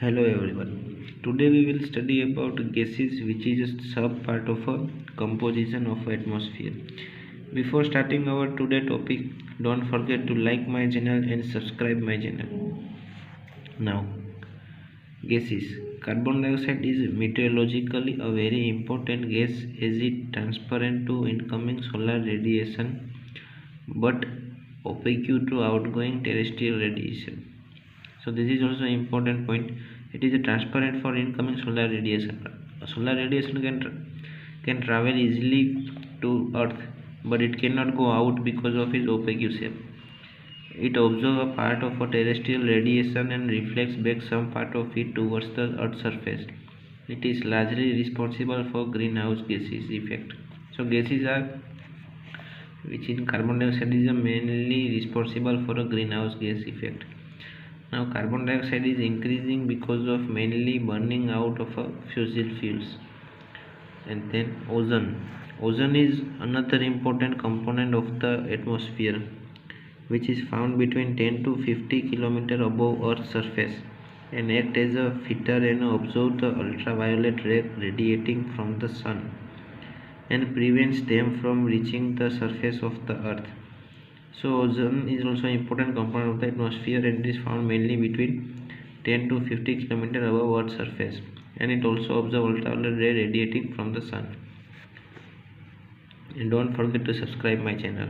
Hello everyone. Today we will study about gases, which is a sub part of a composition of atmosphere. Before starting our today topic, don't forget to like my channel and subscribe my channel. Now, gases. Carbon dioxide is meteorologically a very important gas as it transparent to incoming solar radiation but opaque to outgoing terrestrial radiation. So this is also an important point. It is a transparent for incoming solar radiation. Solar radiation can travel easily to earth, but it cannot go out because of its opaque shape. It absorbs a part of a terrestrial radiation and reflects back some part of it towards the earth's surface. It is largely responsible for greenhouse gases effect. So gases are, which in carbon dioxide is mainly responsible for a greenhouse gas effect. Now carbon dioxide is increasing because of mainly burning out of fossil fuels. And then ozone. Ozone is another important component of the atmosphere, which is found between 10 to 50 km above Earth's surface and act as a filter and absorb the ultraviolet ray radiating from the sun and prevents them from reaching the surface of the earth. So ozone is also an important component of the atmosphere and it is found mainly between 10 to 50 km above Earth's surface, and it also absorbs ultraviolet ray radiating from the sun. And don't forget to subscribe my channel.